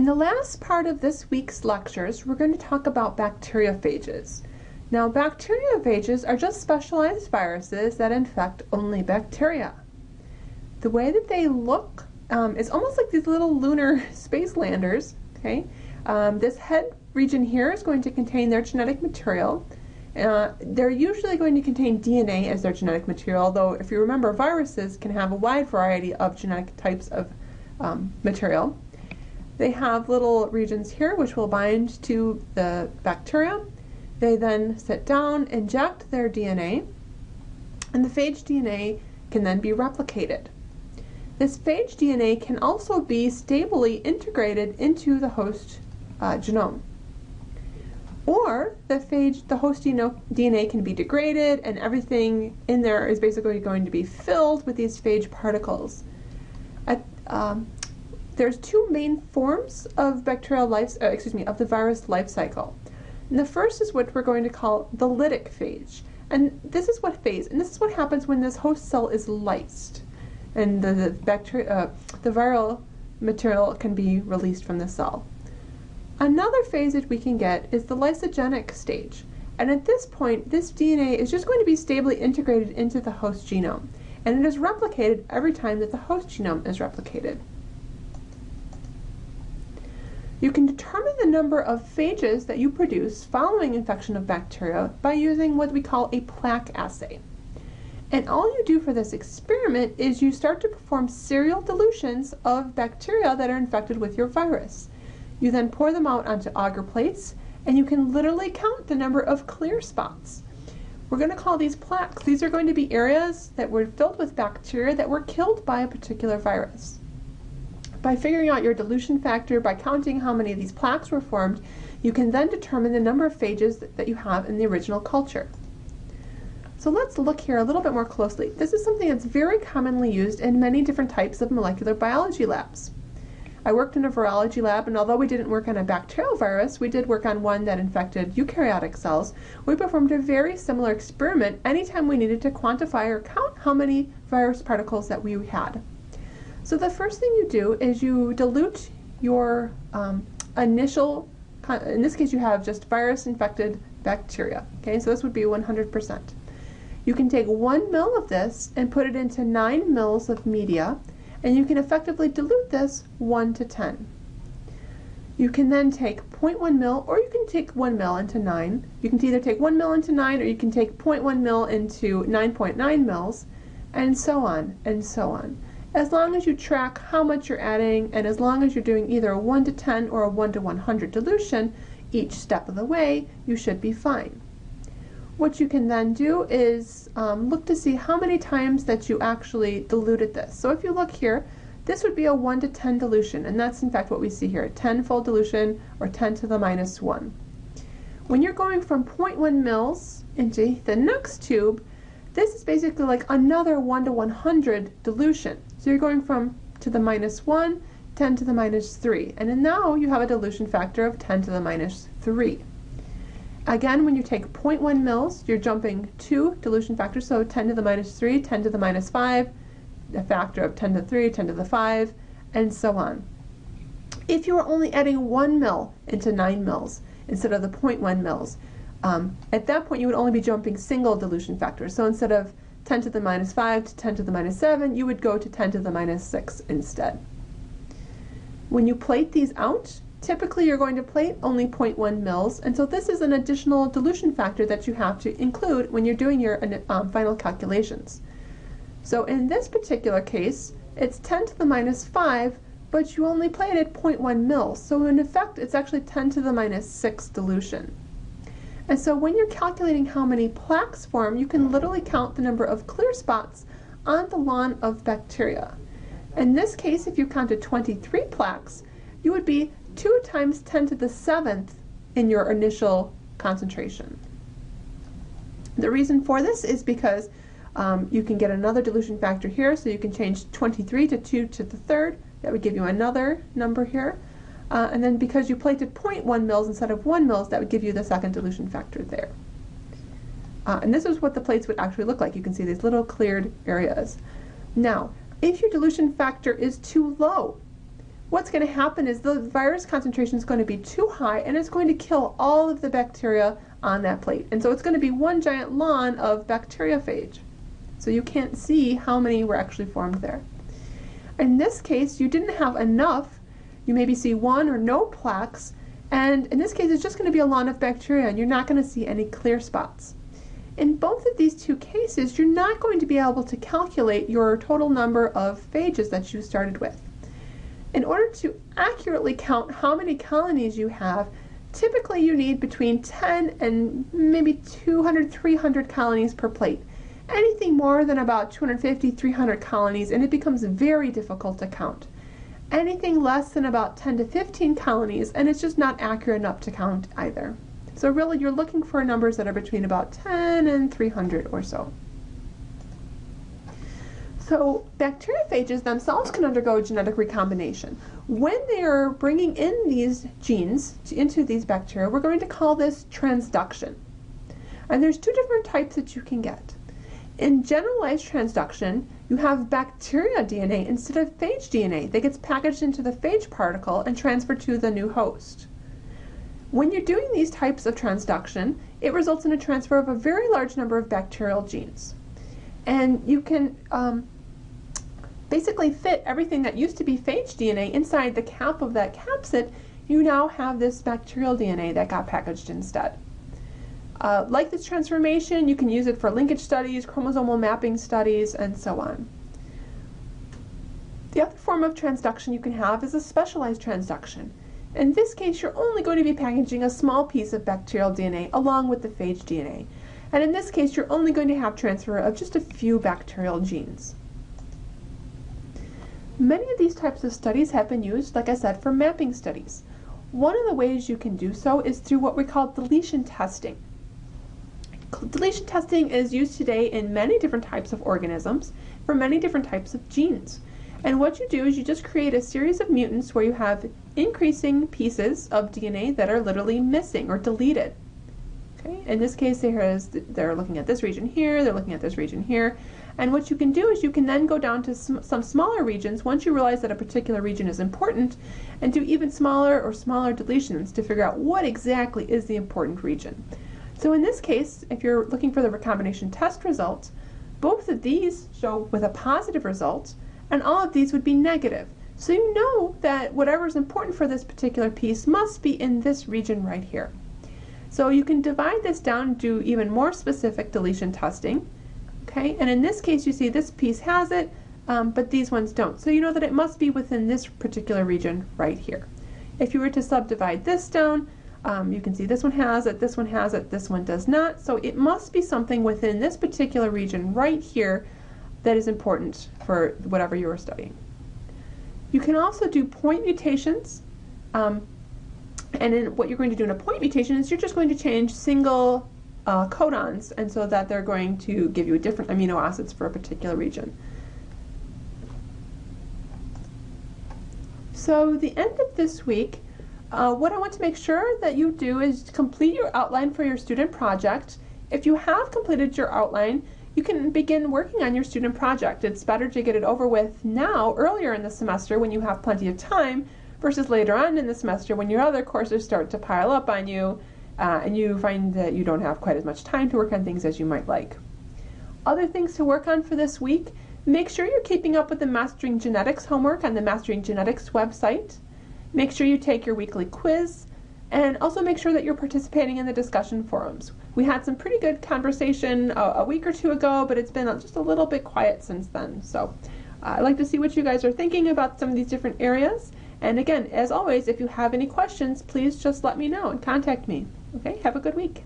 In the last part of this week's lectures, we're going to talk about bacteriophages. Now, bacteriophages are just specialized viruses that infect only bacteria. The way that they look is almost like these little lunar space landers. Okay, this head region here is going to contain their genetic material. They're usually going to contain DNA as their genetic material, although if you remember, viruses can have a wide variety of genetic types of material. They have little regions here which will bind to the bacteria. They then sit down, inject their DNA, and the phage DNA can then be replicated. This phage DNA can also be stably integrated into the host genome. Or the host DNA can be degraded and everything in there is basically going to be filled with these phage particles. There's two main forms of of the virus life cycle. And the first is what we're going to call the lytic phage. And this is what happens when this host cell is lysed. And the viral material can be released from the cell. Another phase that we can get is the lysogenic stage. And at this point, this DNA is just going to be stably integrated into the host genome. And it is replicated every time that the host genome is replicated. You can determine the number of phages that you produce following infection of bacteria by using what we call a plaque assay. And all you do for this experiment is you start to perform serial dilutions of bacteria that are infected with your virus. You then pour them out onto agar plates, and you can literally count the number of clear spots. We're going to call these plaques. These are going to be areas that were filled with bacteria that were killed by a particular virus. By figuring out your dilution factor, by counting how many of these plaques were formed, you can then determine the number of phages that you have in the original culture. So let's look here a little bit more closely. This is something that's very commonly used in many different types of molecular biology labs. I worked in a virology lab, and although we didn't work on a bacterial virus, we did work on one that infected eukaryotic cells. We performed a very similar experiment anytime we needed to quantify or count how many virus particles that we had. So the first thing you do is you dilute your initial, in this case you have just virus-infected bacteria. Okay, so this would be 100%. You can take 1 ml of this and put it into 9 ml of media, and you can effectively dilute this 1 to 10. You can then take 0.1 ml, or you can take 1 ml into 9. You can either take 1 ml into 9, or you can take 0.1 ml into 9.9 ml, and so on, and so on. As long as you track how much you're adding, and as long as you're doing either a 1 to 10 or a 1 to 100 dilution each step of the way, you should be fine. What you can then do is look to see how many times that you actually diluted this. So if you look here, this would be a 1 to 10 dilution, and that's in fact what we see here, 10-fold dilution, or 10 to the minus 1. When you're going from 0.1 ml into the next tube, this is basically like another 1 to 100 dilution. So you're going from to the minus 1, 10 to the minus 3, and then now you have a dilution factor of 10 to the minus 3. Again, when you take 0.1 ml, you're jumping 2 dilution factors, so 10 to the minus 3, 10 to the minus 5, a factor of 10 to the 3, 10 to the 5, and so on. If you were only adding 1 ml into 9 ml instead of the 0.1 ml, at that point you would only be jumping single dilution factors. So instead of 10 to the minus 5 to 10 to the minus 7, you would go to 10 to the minus 6 instead. When you plate these out, typically you're going to plate only 0.1 ml, and so this is an additional dilution factor that you have to include when you're doing your final calculations. So in this particular case, it's 10 to the minus 5, but you only plated 0.1 ml, so in effect it's actually 10 to the minus 6 dilution. And so when you're calculating how many plaques form, you can literally count the number of clear spots on the lawn of bacteria. In this case, if you counted 23 plaques, you would be 2 times 10 to the 7th in your initial concentration. The reason for this is because you can get another dilution factor here, so you can change 23 to 2 to the 3rd. That would give you another number here. And then because you plated 0.1 ml instead of 1 ml, that would give you the second dilution factor there. And this is what the plates would actually look like. You can see these little cleared areas. Now, if your dilution factor is too low, what's going to happen is the virus concentration is going to be too high, and it's going to kill all of the bacteria on that plate. And so it's going to be one giant lawn of bacteriophage. So you can't see how many were actually formed there. In this case, you didn't have enough. You maybe see one or no plaques, and in this case it's just going to be a lawn of bacteria, and you're not going to see any clear spots. In both of these two cases, you're not going to be able to calculate your total number of phages that you started with. In order to accurately count how many colonies you have, typically you need between 10 and maybe 200, 300 colonies per plate. Anything more than about 250, 300 colonies, and it becomes very difficult to count. Anything less than about 10 to 15 colonies, and it's just not accurate enough to count either. So really you're looking for numbers that are between about 10 and 300 or so. So bacteriophages themselves can undergo genetic recombination. When they are bringing in these genes into these bacteria, we're going to call this transduction. And there's two different types that you can get. In generalized transduction, you have bacteria DNA instead of phage DNA that gets packaged into the phage particle and transferred to the new host. When you're doing these types of transduction, it results in a transfer of a very large number of bacterial genes. And you can basically fit everything that used to be phage DNA inside the cap of that capsid. You now have this bacterial DNA that got packaged instead. Like this transformation, you can use it for linkage studies, chromosomal mapping studies, and so on. The other form of transduction you can have is a specialized transduction. In this case, you're only going to be packaging a small piece of bacterial DNA along with the phage DNA. And in this case, you're only going to have transfer of just a few bacterial genes. Many of these types of studies have been used, like I said, for mapping studies. One of the ways you can do so is through what we call deletion testing. Deletion testing is used today in many different types of organisms for many different types of genes. And what you do is you just create a series of mutants where you have increasing pieces of DNA that are literally missing or deleted. Okay? In this case, they're looking at this region here, they're looking at this region here. And what you can do is you can then go down to some smaller regions once you realize that a particular region is important, and do even smaller or smaller deletions to figure out what exactly is the important region. So in this case, if you're looking for the recombination test result, both of these show with a positive result, and all of these would be negative. So you know that whatever is important for this particular piece must be in this region right here. So you can divide this down and do even more specific deletion testing. Okay, and in this case you see this piece has it, but these ones don't. So you know that it must be within this particular region right here. If you were to subdivide this down, you can see this one has it, this one does not. So it must be something within this particular region right here that is important for whatever you are studying. You can also do point mutations, and then what you're going to do in a point mutation is you're just going to change single codons, and so that they're going to give you different amino acids for a particular region. So the end of this week, what I want to make sure that you do is complete your outline for your student project. If you have completed your outline, you can begin working on your student project. It's better to get it over with now, earlier in the semester when you have plenty of time, versus later on in the semester when your other courses start to pile up on you and you find that you don't have quite as much time to work on things as you might like. Other things to work on for this week: make sure you're keeping up with the Mastering Genetics homework on the Mastering Genetics website. Make sure you take your weekly quiz, and also make sure that you're participating in the discussion forums. We had some pretty good conversation a week or two ago, but it's been just a little bit quiet since then. So I'd like to see what you guys are thinking about some of these different areas. And again, as always, if you have any questions, please just let me know and contact me. Okay, have a good week.